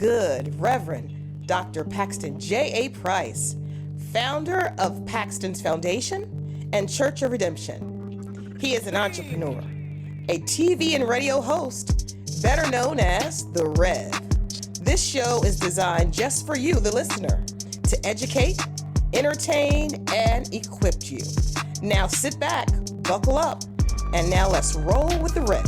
good, Reverend Dr. Paxton J.A. Price, founder of Paxton's Foundation and Church of Redemption. He is an entrepreneur, a TV and radio host, better known as the Rev. This show is designed just for you, the listener, to educate, entertain, and equip you. Now sit back, buckle up, and now let's roll with the Rev.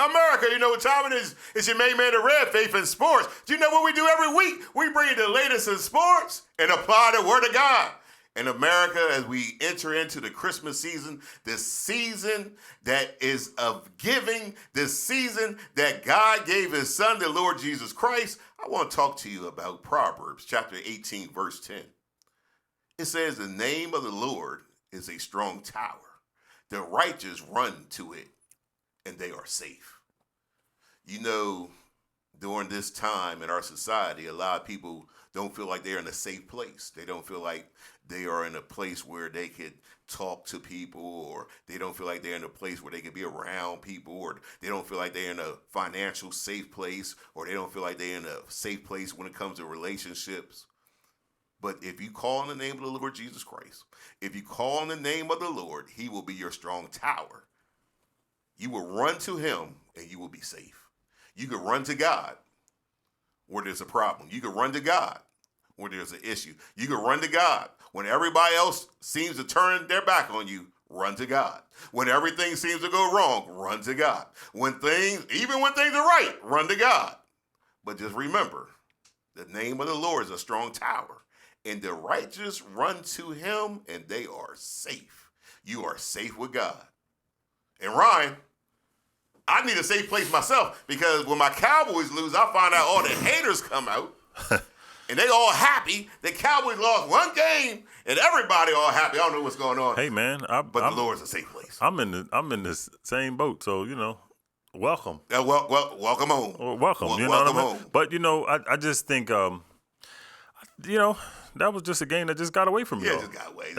America, you know what time it is? It's your main man, the Rev, Faith in Sports. Do you know what we do every week? We bring you the latest in sports and apply the Word of God. In America, as we enter into the Christmas season, this season that is of giving, this season that God gave his son, the Lord Jesus Christ, I want to talk to you about Proverbs chapter 18, verse 10. It says, the name of the Lord is a strong tower. The righteous run to it, and they are safe. You know, during this time in our society, a lot of people don't feel like they're in a safe place. They don't feel like they are in a place where they could talk to people, or they don't feel like they're in a place where they can be around people, or they don't feel like they're in a financial safe place, or they don't feel like they're in a safe place when it comes to relationships. But if you call on the name of the Lord Jesus Christ, if you call on the name of the Lord, he will be your strong tower. You will run to him and you will be safe. You can run to God where there's a problem. You can run to God where there's an issue. You can run to God when everybody else seems to turn their back on you. Run to God. When everything seems to go wrong, run to God. Even when things are right, run to God. But just remember, the name of the Lord is a strong tower, and the righteous run to him and they are safe. You are safe with God. And Ryan, I need a safe place myself, because when my Cowboys lose, I find out all the haters come out and they all happy. The Cowboys lost one game and everybody all happy. I don't know what's going on. Hey man, but the Lord's a safe place. I'm in this same boat, so welcome. Welcome home. Welcome. You know welcome what I mean? home. But I just think that was just a game that just got away from you. Yeah, it just got away.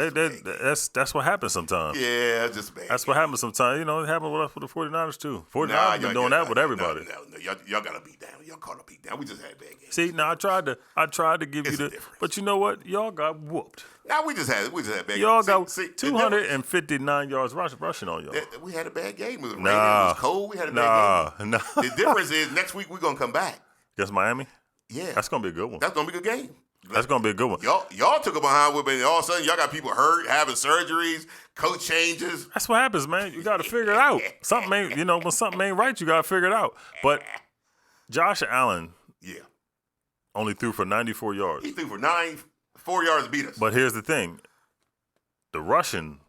That's what happens sometimes. Yeah, it's just bad. That's what happens sometimes. It happened with us with the 49ers too. 49ers been doing that with everybody. No, y'all got to beat down. Y'all caught a beat down. We just had bad games. See, now I tried to give you the difference. But you know what? Y'all got whooped. Now we just had bad games. Y'all got 259 yards rushing on y'all. We had a bad game. It was raining. Nah. It was cold. We had a bad game. Nah. The difference is next week we're going to come back. Against Miami? Yeah. That's going to be a good one. That's going to be a good game. That's going to be a good one. Y'all took a behind whip, and all of a sudden y'all got people hurt, having surgeries, coach changes. That's what happens, man. You got to figure it out. Something ain't, when something ain't right, you got to figure it out. But Josh Allen only threw for 94 yards. He threw for 4 yards to beat us. But here's the thing. The rushing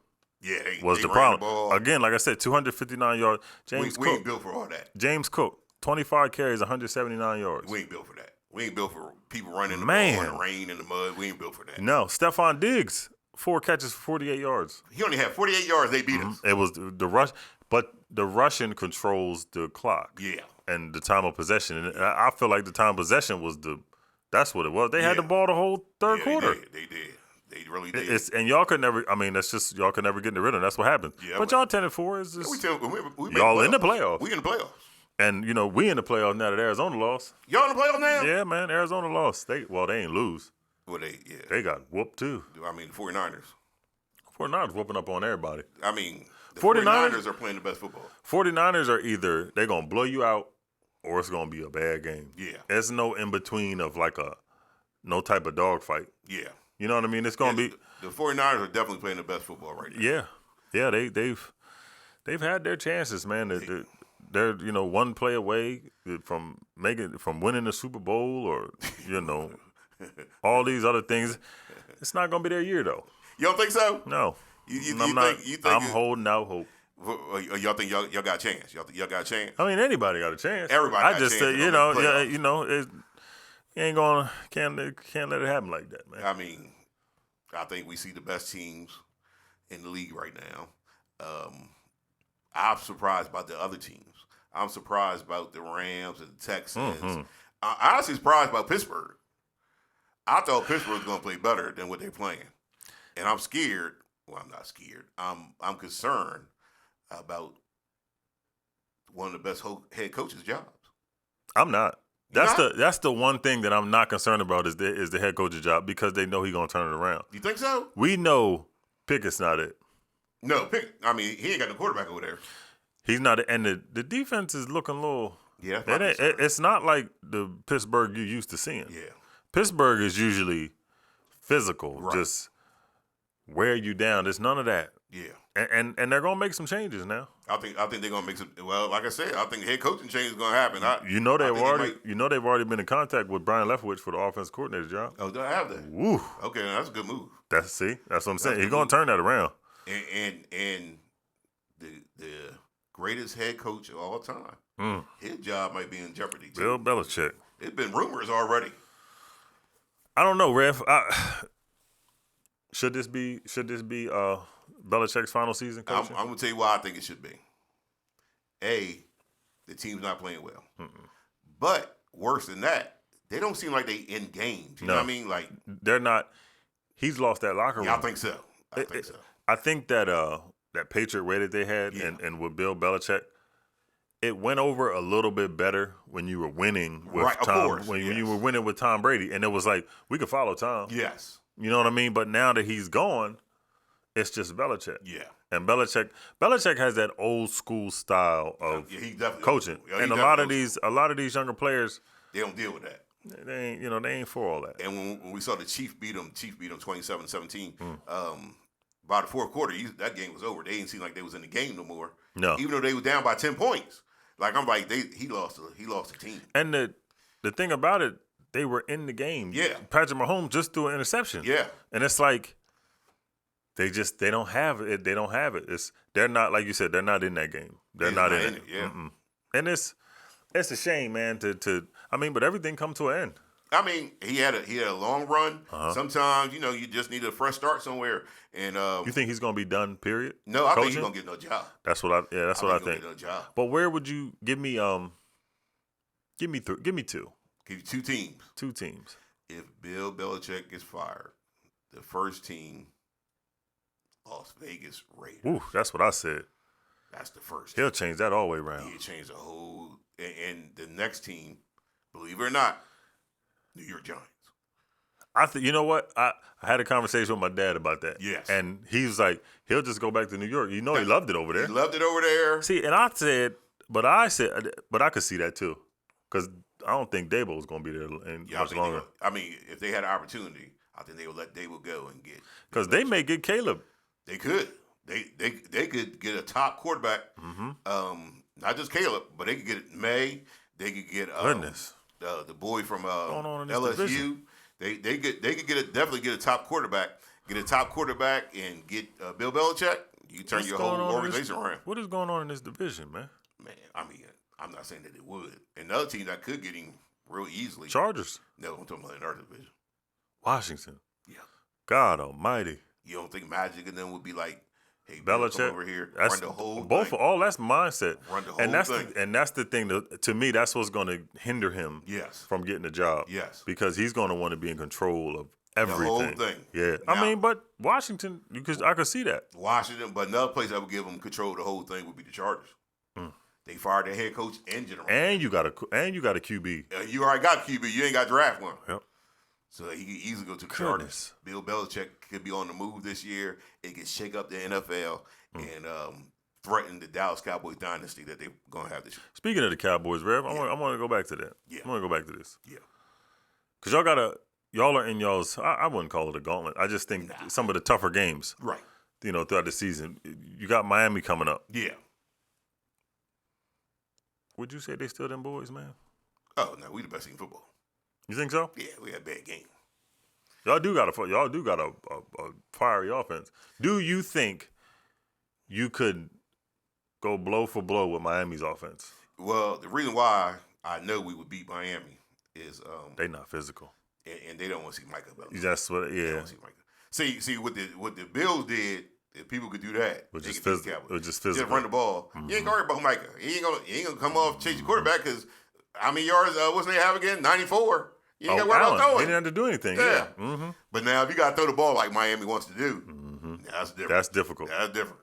was they the ran problem. the ball. Again, like I said, 259 yards. We ain't built for all that. James Cook, 25 carries, 179 yards. We ain't built for that. We ain't built for people running the Man. ball in the rain and the mud. We ain't built for that. No, Stephon Diggs, 4 catches for 48 yards. He only had 48 yards. They beat us. It was the rush, but the rushing controls the clock. Yeah. And the time of possession. And I feel like the time of possession was that's what it was. They had the ball the whole third quarter. They did. They really did. And y'all could never. I mean, that's just y'all could never get rid of. That's what happened. Yeah, but y'all 10-4 is just we y'all in the playoffs. We in the playoffs. And we in the playoffs now that Arizona lost. Y'all in the playoffs now? Yeah, man. Arizona lost. They ain't lose. Well, they got whooped too. I mean, the 49ers. 49ers whooping up on everybody. I mean, the 49ers are playing the best football. 49ers are either they're gonna blow you out or it's gonna be a bad game. Yeah. There's no in between of no type of dogfight. Yeah. You know what I mean? It's gonna be the 49ers are definitely playing the best football right now. Yeah. They've had their chances, man. They're one play away from winning the Super Bowl or all these other things. It's not gonna be their year though. You don't think so? No. I'm holding out hope. Y'all think y'all got a chance? Y'all got a chance? I mean, anybody got a chance. Everybody. I just say, you ain't gonna can't let it happen like that, man. I mean, I think we see the best teams in the league right now. I'm surprised about the other teams. I'm surprised about the Rams and the Texans. Mm-hmm. I'm honestly surprised about Pittsburgh. I thought Pittsburgh was going to play better than what they're playing, and I'm scared. Well, I'm not scared. I'm concerned about one of the best head coaches' jobs. I'm not. You're not? That's the one thing that I'm not concerned about is the head coach's job because they know he's gonna turn it around. You think so? We know Pickett's not it. No, he ain't got no quarterback over there. He's not it. And the defense is looking a little. Yeah, it's not like the Pittsburgh you used to seeing. Yeah. Pittsburgh is usually physical, Right. just wear you down. There's none of that. Yeah. And they're gonna make some changes now. I think they're gonna make some. Well, like I said, I think head coaching change is gonna happen. They've already been in contact with Brian Leftwich for the offense coordinator job. Oh, do I have that? Woo. Okay, that's a good move. That's what I'm saying. He's gonna turn that around. And the greatest head coach of all time, his job might be in jeopardy too. Bill Belichick. There's been rumors already. I don't know, Rev. Should this be Belichick's final season coaching? I'm gonna tell you why I think it should be. The team's not playing well, but worse than that, they don't seem like they in games. You know what I mean? Like they're not. He's lost that locker room. Yeah, I think so. I think that that Patriot way that they had and with Bill Belichick, it went over a little bit better when you were winning with Tom. Of course, when you were winning with Tom Brady, and it was like we could follow Tom. Yes. You know what I mean? But now that he's gone, it's just Belichick. Yeah. And Belichick has that old school style of coaching. And a lot of these younger players, they don't deal with that. They ain't for all that. And when we saw the Chiefs beat them 27-17. By the fourth quarter, that game was over. They didn't seem like they was in the game no more. No. Even though they were down by 10 points. Like I'm like he lost the team. And the thing about it, they were in the game. Yeah. Patrick Mahomes just threw an interception. Yeah. And it's like they don't have it. They don't have it. They're not, like you said, they're not in that game. They're not in it. Yeah. Mm-mm. And it's a shame, man, but everything come to an end. I mean, he had a long run. Sometimes, you just need a fresh start somewhere. And you think he's gonna be done? Period. No, I think he's gonna get no job. That's what I think. Get no job. But where would you give me? Give me two. Give you two teams. Two teams. If Bill Belichick gets fired, the first team, Las Vegas Raiders. Ooh, that's what I said. That's the first. He'll change that all the way around. He'll change the whole. And the next team, believe it or not, New York Giants. You know what? I had a conversation with my dad about that. Yes. And he was like, he'll just go back to New York. He loved it over there. He loved it over there. See, and I could see that too. Because I don't think Dabo was going to be there much longer. If they had an opportunity, I think they would let Dabo go and get. Because they may get Caleb. They could. They could get a top quarterback. Not just Caleb, but they could get May. They could get Goodness. The boy from on in this LSU. division? They could definitely get a top quarterback. Get a top quarterback and get Bill Belichick. You turn your whole organization around. What is going on in this division, man? Man, I'm not saying that it would. Another team that could get him real easily. Chargers. No, I'm talking about in our division. Washington. Yeah. God Almighty. You don't think Magic and them would be like, hey, Belichick, come over here, run the whole both thing. All that's mindset. Run the whole thing. And that's the thing. To me, that's what's going to hinder him from getting a job. Yes. Because he's going to want to be in control of everything. The whole thing. Yeah. Now, but Washington, I could see that. Washington, but another place that would give him control of the whole thing would be the Chargers. They fired their head coach and general. And you got a QB. You already got QB. You ain't got draft one. Yep. So he could easily go to the Chargers. Bill Belichick could be on the move this year. It could shake up the NFL and threaten the Dallas Cowboys dynasty that they're going to have this year. Speaking of the Cowboys, Rev, I want to go back to that. Yeah. I want to go back to this. Yeah. Because y'all are in y'all's, I wouldn't call it a gauntlet. I just think some of the tougher games, right? Throughout the season. You got Miami coming up. Yeah. Would you say they still them boys, man? Oh, no, we the best team in football. You think so? Yeah, we had a bad game. Y'all do got a fiery offense. Do you think you could go blow for blow with Miami's offense? Well, the reason why I know we would beat Miami is they not physical, and they don't want to see Micah Bell. That's what. Yeah. They don't want to see Micah. See what the Bills did. If people could do that, which is physical, just run the ball. You ain't gonna worry about Micah. He ain't gonna come off chase your quarterback because how many yards? What's they have again? 94. You ain't got to worry about throwing. He didn't have to do anything. Yeah. But now if you got to throw the ball like Miami wants to do, that's different. That's difficult. That's different.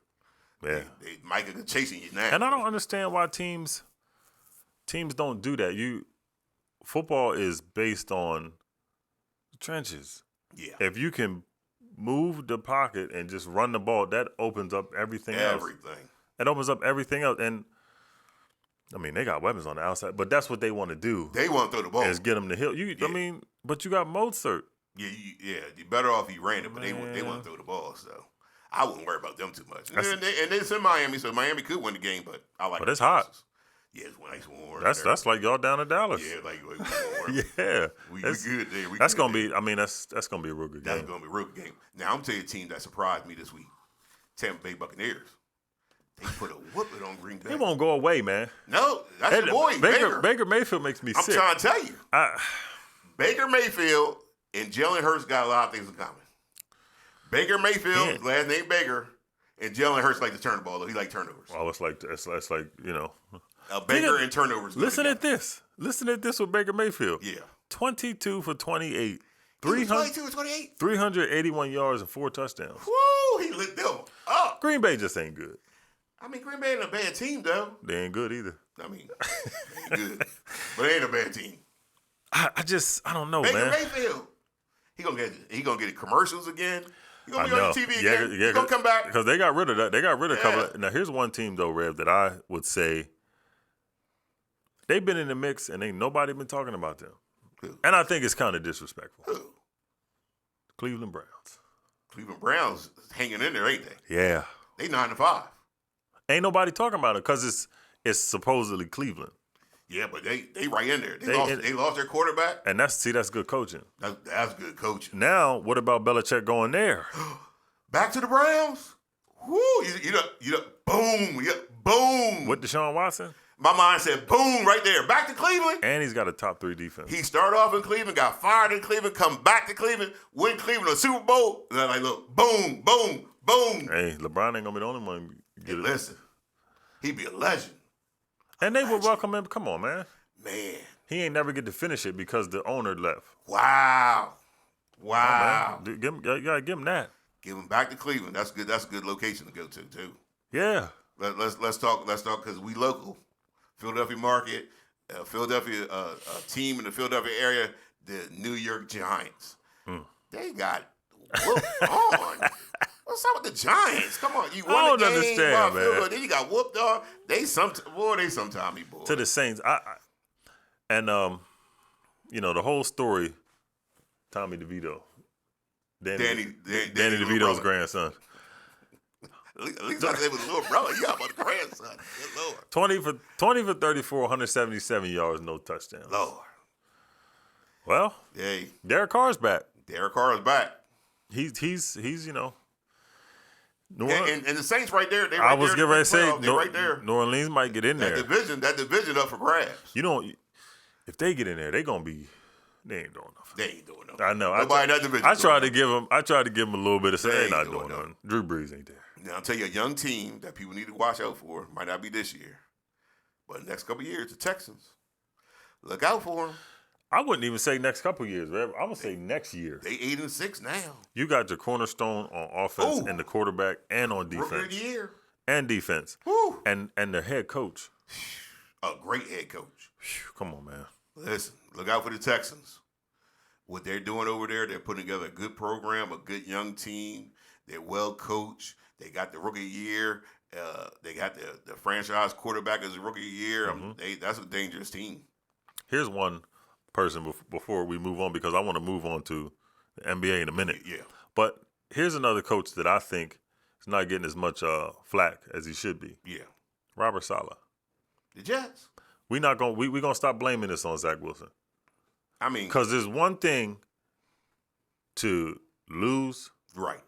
Yeah. Micah chasing you now. And I don't understand why teams don't do that. Football is based on the trenches. Yeah. If you can move the pocket and just run the ball, that opens up everything else. It opens up everything else. And, I mean, they got weapons on the outside, but that's what they want to do. They want to throw the ball. Is get them to hill. I mean, but you got Mozart. Yeah, you're better off he ran it, but they want to throw the ball, so I wouldn't worry about them too much. And it's in Miami, so Miami could win the game, but I like. But it's hot. Yeah, it's nice warm. That's like y'all down in Dallas. Yeah, like we warm. Yeah, we good there. That's gonna be. I mean, that's gonna be a real good game. That's gonna be a real good game. Now I'm telling you a team that surprised me this week: Tampa Bay Buccaneers. They put a whooping on Green Bay. It won't go away, man. No, that's your boy, Baker. Baker Mayfield makes me sick. I'm trying to tell you. Baker Mayfield and Jalen Hurts got a lot of things in common. Baker Mayfield, last name Baker, and Jalen Hurts like to turn the ball. He like turnovers. Oh, it's like Baker and turnovers. Listen at this. Listen at this with Baker Mayfield. Yeah. 22 for 28. 22 for 28? 381 yards and 4 touchdowns. Woo! He lit them up. Green Bay just ain't good. I mean, Green Bay ain't a bad team, though. They ain't good either. I mean, they ain't good. But they ain't a bad team. I don't know, Baker man. Mayfield. He gonna get commercials again. He gonna be on TV again. Yeah, he gonna come back. Because they got rid of that. They got rid of a couple. Now, here's one team, though, Rev, that I would say they've been in the mix and ain't nobody been talking about them. Who? And I think it's kind of disrespectful. Who? Cleveland Browns. Cleveland Browns hanging in there, ain't they? Yeah. They 9-5. Ain't nobody talking about it because it's supposedly Cleveland. Yeah, but they right in there. They lost their quarterback. And that's good coaching. That's good coaching. Now, what about Belichick going there? Back to the Browns? Woo! You boom! Boom! With Deshaun Watson? My mind said boom right there. Back to Cleveland. And he's got a top 3 defense. He started off in Cleveland, got fired in Cleveland, come back to Cleveland, win Cleveland a Super Bowl. And then look, boom, boom, boom. Hey, LeBron ain't going to be the only one to get it. Listen, he'd be a legend. And they would welcome him. Come on, man. Man. He ain't never get to finish it because the owner left. Wow. Oh, you got to give him that. Give him back to Cleveland. That's good. That's a good location to go to, too. Yeah. Let's talk because we local. Philadelphia market, Philadelphia team in the Philadelphia area, the New York Giants. They got whooped on. What's up with the Giants? Come on, you won the game. Understand, man. Then you got whooped on. They sometime be bored. To the Saints, the whole story. Tommy DeVito, Danny DeVito's grandson. At least I said it was a little brother. You got about the grandson. Good Lord. 20 for 34, 177 yards, no touchdowns. Lord. Well, hey, Derek Carr's back. Derek Carr is back. He's New Orleans. And the Saints right there. I was getting ready to say, they're right there. New Orleans might get in there. That division up for grabs. If they get in there, they gonna be. They ain't doing nothing. They ain't doing nothing. I know. Nobody in that division. I tried to give them a little bit of say they not doing nothing. Drew Brees ain't there. Now I'll tell you a young team that people need to watch out for. Might not be this year, but next couple of years, the Texans. Look out for them. I wouldn't even say next couple of years, Rev. I would say next year. They 8-6 now. You got your cornerstone on offense and the quarterback and on defense. Rookie of the year. And defense. Woo. And the head coach. A great head coach. Come on, man. Listen, look out for the Texans. What they're doing over there, they're putting together a good program, a good young team. They're well coached. They got the rookie of the year. They got the franchise quarterback as a rookie of the year. Mm-hmm. That's a dangerous team. Here's one person before we move on, because I want to move on to the NBA in a minute. Yeah. But here's another coach that I think is not getting as much flack as he should be. Yeah. Robert Saleh. The Jets. We're gonna stop blaming this on Zach Wilson. I mean, because there's one thing to lose, right?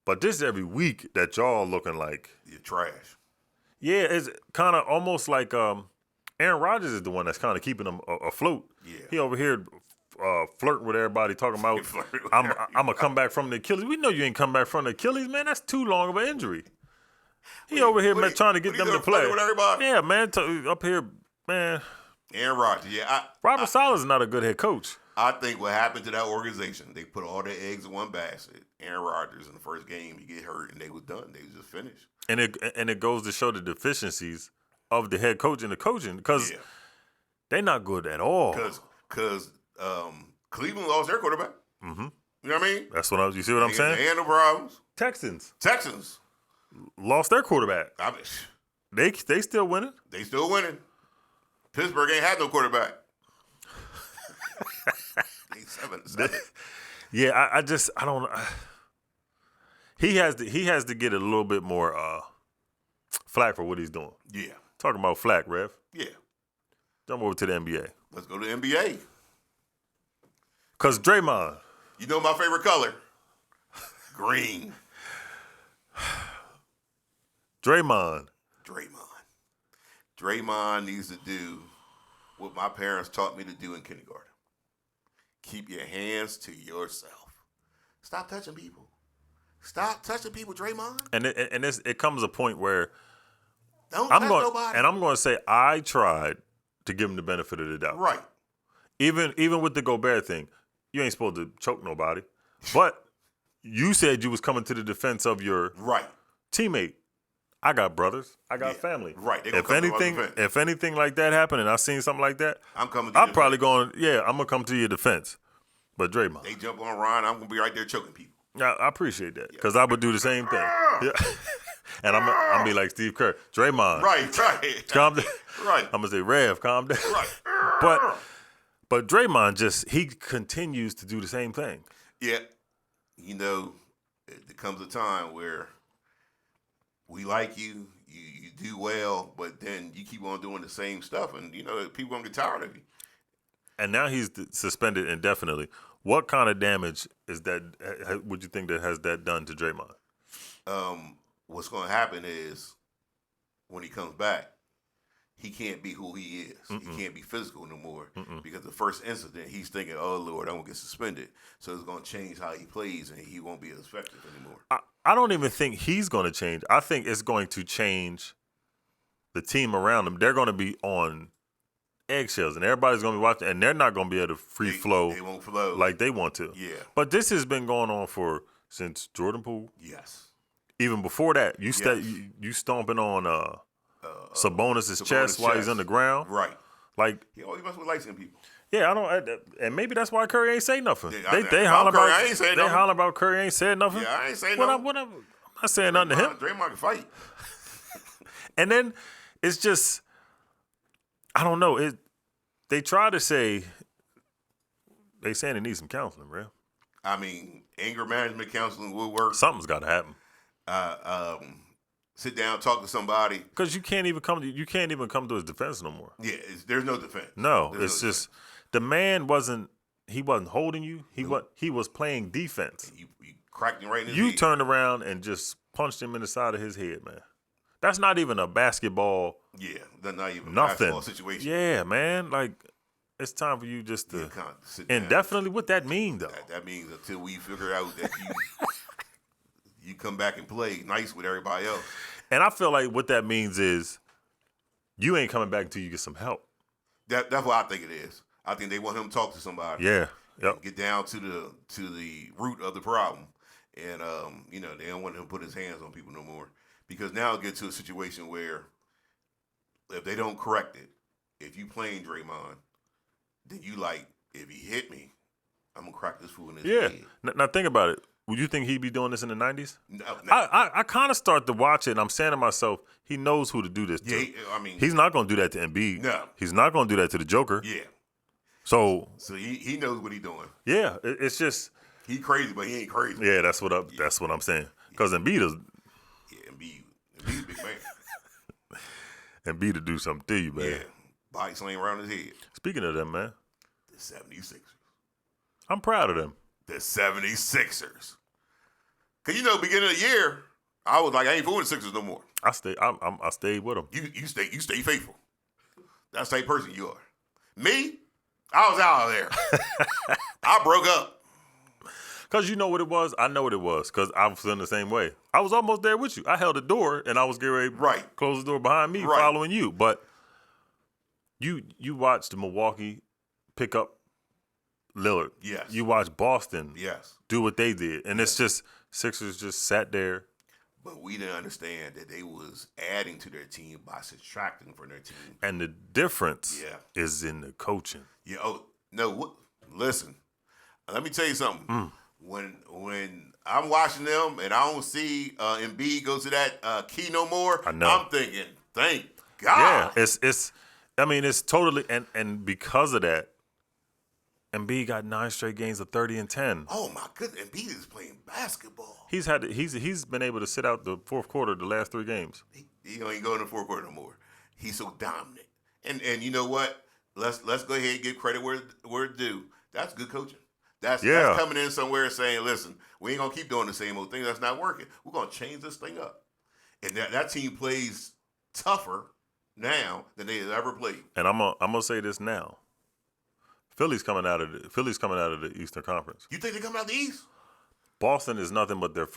But this every week that y'all looking like you're trash. Yeah, it's kind of almost like Aaron Rodgers is the one that's kind of keeping them afloat. Yeah, he over here flirting with everybody, talking about I'm gonna come back from the Achilles. We know you ain't come back from the Achilles, man. That's too long of an injury. He over here trying to get them to play. With everybody? Yeah, man. Up here, man. Aaron Rodgers. Yeah. Robert Saleh is not a good head coach. I think what happened to that organization, they put all their eggs in one basket. Aaron Rodgers in the first game, he get hurt, and they was done. They was just finished. And it goes to show the deficiencies of the head coach and the coaching because they're not good at all. Because Cleveland lost their quarterback. Mm-hmm. You know what I mean? That's what you see what I'm saying? They had no problems. Texans Lost their quarterback. I mean, They still winning. they still winning. Pittsburgh ain't had no quarterback. They 7-7. Yeah, I don't. He has to get a little bit more flack for what he's doing. Yeah. Talking about flack, Rev. Yeah. Jump over to the NBA. Let's go to the NBA. Cause Draymond. You know my favorite color? Green. Draymond. Draymond needs to do what my parents taught me to do in kindergarten. Keep your hands to yourself. Stop touching people. Stop touching people, Draymond. And it comes a point where Don't touch nobody. And I'm going to say I tried to give him the benefit of the doubt. Right. Even with the Gobert thing, you ain't supposed to choke nobody. But you said you was coming to the defense of your teammate. I got brothers. I got family. Right. If anything like that happened and I seen something like that, I'm probably going, I'm going to come to your defense. But Draymond. They jump on Ryan, I'm going to be right there choking people. I appreciate that because I would do the same thing. Yeah. And I'm be like Steve Kerr. Draymond. Right. Calm down. Right. I'm going to say, Rev, calm down. Right. But Draymond he continues to do the same thing. Yeah. You know, there comes a time where we like you do well, but then you keep on doing the same stuff, and, you know, people going to get tired of you. And now he's suspended indefinitely. What kind of damage is that? Would you think that has that done to Draymond? What's going to happen is when he comes back, he can't be who he is. He can't be physical no more because the first incident, he's thinking, oh, Lord, I'm going to get suspended. So it's going to change how he plays, and he won't be as effective anymore. I don't even think he's going to change. I think it's going to change the team around him. They're going to be on eggshells, and everybody's going to be watching, and they're not going to be able to free flow. They won't flow like they want to. Yeah. But this has been going on since Jordan Poole. Yes. Even before that, you stomping on Sabonis' chest while he's on the ground. Right. Like he always mess with light-skinned people. Yeah, I don't, and maybe that's why Curry ain't say nothing. Yeah, they holler about I ain't say nothing. Holler about Curry ain't said nothing. Yeah, I ain't saying nothing. I'm not saying nothing to him. Draymond can fight. And then it's just, I don't know. They try to say they saying it needs some counseling, bro. I mean, anger management counseling will work. Something's got to happen. Sit down, talk to somebody. Because you can't even come to his defense no more. Yeah, there's no defense. No, it's just the man wasn't holding you. He was playing defense. You cracked him right in his You head. turned around and just punched him in the side of his head, man. That's not even a basketball. Yeah, that's not even a nothing. basketball situation. Yeah, man. Like, it's time for you just to indefinitely. What that mean, though? That means until we figure out that you come back and play nice with everybody else. And I feel like what that means is you ain't coming back until you get some help. That's what I think it is. I think they want him to talk to somebody. Yeah. Yep. Get down to the root of the problem. And they don't want him to put his hands on people no more. Because now it'll get to a situation where if they don't correct it, if you playing Draymond, then you like, if he hit me, I'm gonna crack this fool in his head. Now think about it. Would you think he'd be doing this in the 90s? No. I kind of start to watch it, and I'm saying to myself, he knows who to do this to. He's not going to do that to Embiid. No. He's not going to do that to the Joker. Yeah. So he knows what he's doing. Yeah, it's just he crazy, but he ain't crazy. Yeah, that's what I'm saying. Because Embiid is Embiid's a big man. Embiid to do something to you, man. Yeah, body slam around his head. Speaking of them, man, the 76ers. I'm proud of them. The 76ers. Because, beginning of the year, I was like, I ain't fooling the Sixers no more. I stayed with them. You stay faithful. That's the same person you are. Me, I was out of there. I broke up. Because you know what it was? I know what it was because I was feeling the same way. I was almost there with you. I held the door and I was getting ready to close the door behind me following you. But you watched Milwaukee pick up Lillard. Yes. You watch Boston Yes. do what they did. And it's just Sixers just sat there. But we didn't understand that they was adding to their team by subtracting from their team. And the difference Yeah. is in the coaching. Yeah. Oh no. Listen. Let me tell you something. When I'm watching them and I don't see Embiid go to that key no more, I know. I'm thinking, thank God. Yeah, it's totally and because of that, Embiid got 9 straight games of 30 and 10. Oh my goodness, Embiid is playing basketball. He's been able to sit out the fourth quarter the last 3 games. He ain't going to the fourth quarter no more. He's so dominant. And you know what? Let's go ahead and give credit where it's due. That's good coaching. That's coming in somewhere saying, listen, we ain't gonna keep doing the same old thing. That's not working. We're gonna change this thing up. And that team plays tougher now than they have ever played. And I'm gonna say this now. Philly's coming out of the Eastern Conference. You think they come out the East? Boston is nothing but their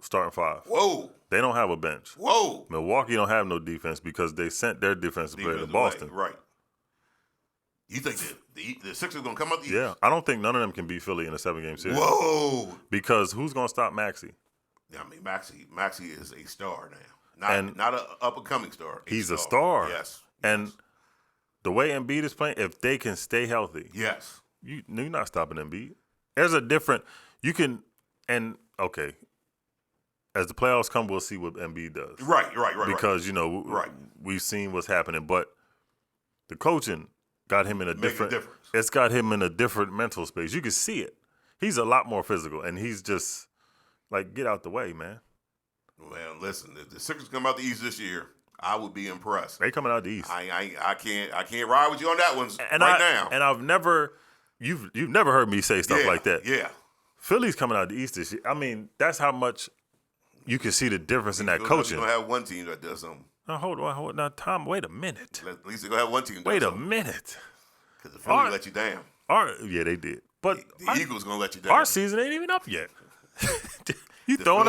starting 5. Whoa. They don't have a bench. Whoa. Milwaukee don't have no defense because they sent their defensive player to Boston. Right. You think the Sixers going to come out the East? Yeah. I don't think none of them can beat Philly in a 7-game series. Whoa. Because who's going to stop Maxey? I mean, Maxey is a star now. Not an up-and-coming star. He's a star. Yes. And the way Embiid is playing, if they can stay healthy, yes, you're not stopping Embiid. There's a different – you can – and, okay, as the playoffs come, we'll see what Embiid does. Right. Because, we've seen what's happening. But the coaching got him in a different – it's got him in a different mental space. You can see it. He's a lot more physical, and he's just like, get out the way, man. Well, listen, if the Sixers come out the East this year, I would be impressed. They coming out the East. I can't ride with you on that one now. And I've never – you've never heard me say stuff like that. Yeah. Philly's coming out the East this year. I mean, that's how much you can see the difference in that coaching. You're going to have one team that does something. Now, hold on. Now, Tom, wait a minute. At least they're going to have one team that Wait does a something. minute. Because the Philly let you down. Yeah, they did. But the Eagles going to let you down. Our season ain't even up yet. You throwing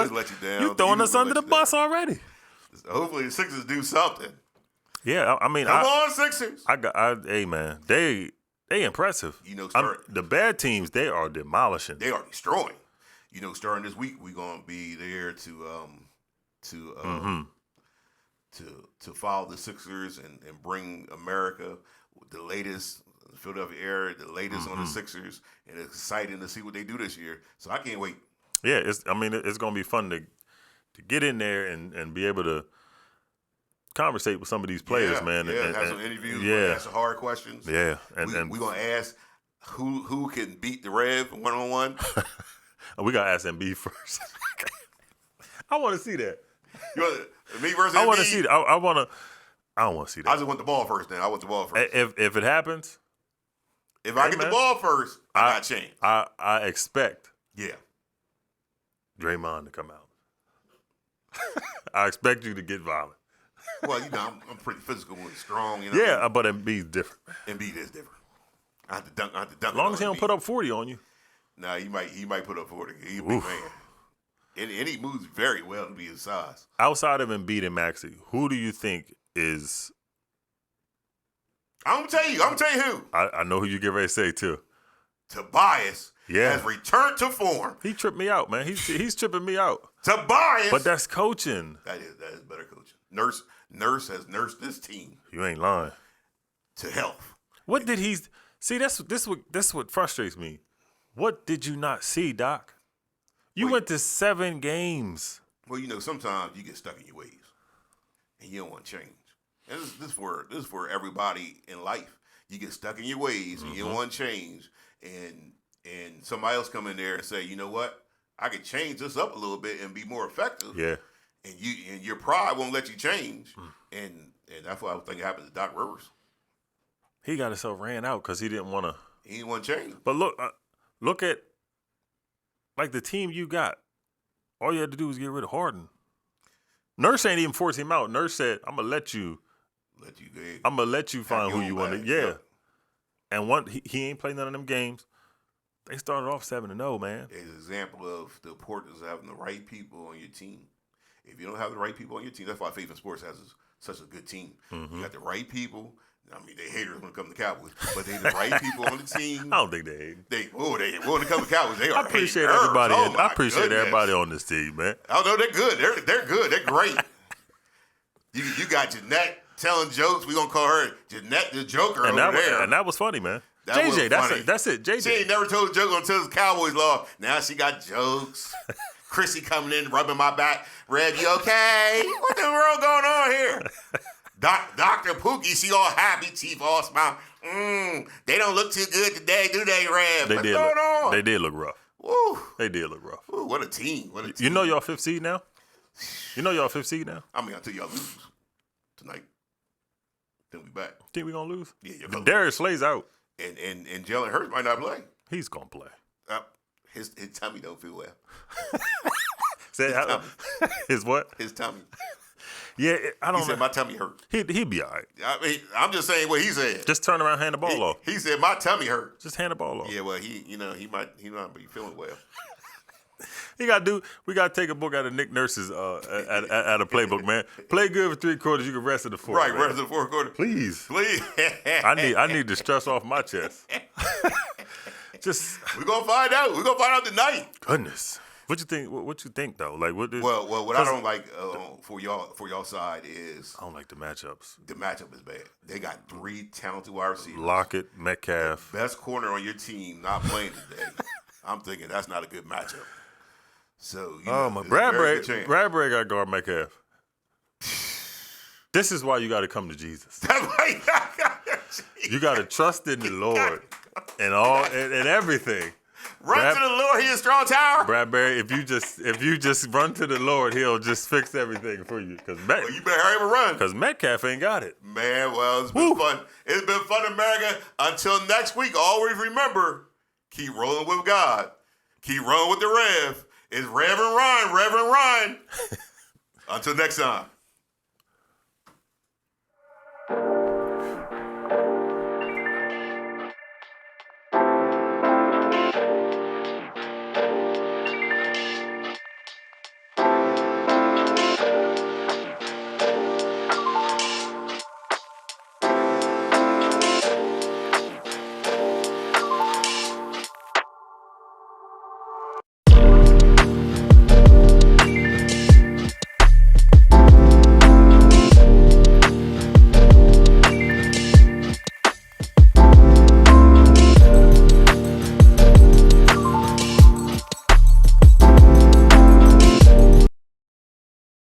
us under the bus already. So hopefully the Sixers do something. Yeah, I mean, come on, Sixers. Hey man, they impressive. The bad teams, they are demolishing. They are destroying. Starting this week, we're gonna be there to follow the Sixers and bring America the latest Philadelphia era, the latest on the Sixers, and it's exciting to see what they do this year. So I can't wait. Yeah, it's gonna be fun to get in there and be able to conversate with some of these players, man. Yeah, and have some interviews. Yeah, ask some hard questions. Yeah, and we're gonna ask who can beat the Rev 1-on-1. We gotta ask Embiid first. I want to see that. You want me versus Embiid? I want to see that. I don't want to see that. I just want the ball first. Then I want the ball first. If it happens, I get the ball first, I got change. I expect. Yeah. Draymond to come out. I expect you to get violent. Well, I'm pretty physical and strong. Yeah, but Embiid's different. Embiid is different. I have to dunk. As long as he don't put up 40 on you. Nah, he might put up 40. He's a big man. And he moves very well to be his size. Outside of Embiid and Maxey, who do you think is? I'm gonna tell you who. I know who you get ready to say too. Tobias has returned to form. He tripped me out, man. He's tripping me out. Tobias, but that's coaching. That is better coaching. Nurse has nursed this team. You ain't lying. To health. What did he see? That's what frustrates me. What did you not see, Doc? You went to 7 games. Well, sometimes you get stuck in your ways, and you don't want to change. And this is for everybody in life. You get stuck in your ways, and you don't want to change. And somebody else come in there and say, you know what? I could change this up a little bit and be more effective. Yeah. And your pride won't let you change. And that's what I think happened to Doc Rivers. He got himself ran out because he didn't want to. He didn't want to change. But look at like the team you got. All you had to do was get rid of Harden. Nurse ain't even force him out. Nurse said, "I'm gonna let you find who you want to." Yeah. And he ain't played none of them games. They started off 7-0, man. It's an example of the importance of having the right people on your team. If you don't have the right people on your team, that's why Faith in Sports has such a good team. Mm-hmm. You got the right people. I mean, they haters when it comes to Cowboys, but they the right people on the team. I don't think they hate. They when it comes to Cowboys, they are. I appreciate haters. everybody. Oh, I appreciate goodness. everybody on this team, man. Oh no, they're good. They're good. They're great. You got Jeanette telling jokes. We gonna call her Jeanette the Joker over there. And that was funny, man. That JJ, was that's funny. it. That's it. JJ. She ain't never told a joke until the Cowboys lost. Now she got jokes. Chrissy coming in, rubbing my back. Rev, you okay? What the world going on here? Dr. Pookie, she all happy, teeth all smile. They don't look too good today, do they, Rev? What's going on? They did look rough. Woo. They did look rough. Ooh, what a team. What a team. You know y'all 5th seed now? You know y'all 5th seed now? I mean, until y'all lose tonight. Then we back. Think we gonna lose? Yeah, you're gonna Darius Slay's out. And Jalen Hurts might not play. He's gonna play. His tummy don't feel well. His what? His tummy. Yeah, I don't He know. said my tummy hurt. He'd be all right. I mean, I'm just saying what he said. Just turn around, hand the ball off. He said my tummy hurt. Just hand the ball off. Yeah, well, he might not be feeling well. We gotta take a book out of Nick Nurse's at a playbook, man. Play good for 3 quarters, you can rest in the 4th. Right, man. rest of the 4th quarter. Please. Please. I need the stress off my chest. We're gonna find out. We're gonna find out tonight. Goodness. What you think? What you think though? Like what? What I don't like for y'all side is I don't like the matchups. the matchup is bad. They got 3 talented wide receivers. Lockett, Metcalf. Best corner on your team not playing today. I'm thinking that's not a good matchup. So My it's a very good chance. Bradbury got to guard Metcalf. This is why you got to come to Jesus. That's why You got to trust in the Lord and everything. Run to the Lord, He is a strong tower. Bradbury, if you just run to the Lord, He'll just fix everything for you. Well, you better hurry up and run. Because Metcalf ain't got it. Man, well, it's been fun. It's been fun, America. Until next week, always remember, keep rolling with God. Keep rolling with the Rev. It's Rev and Ryan. Until next time.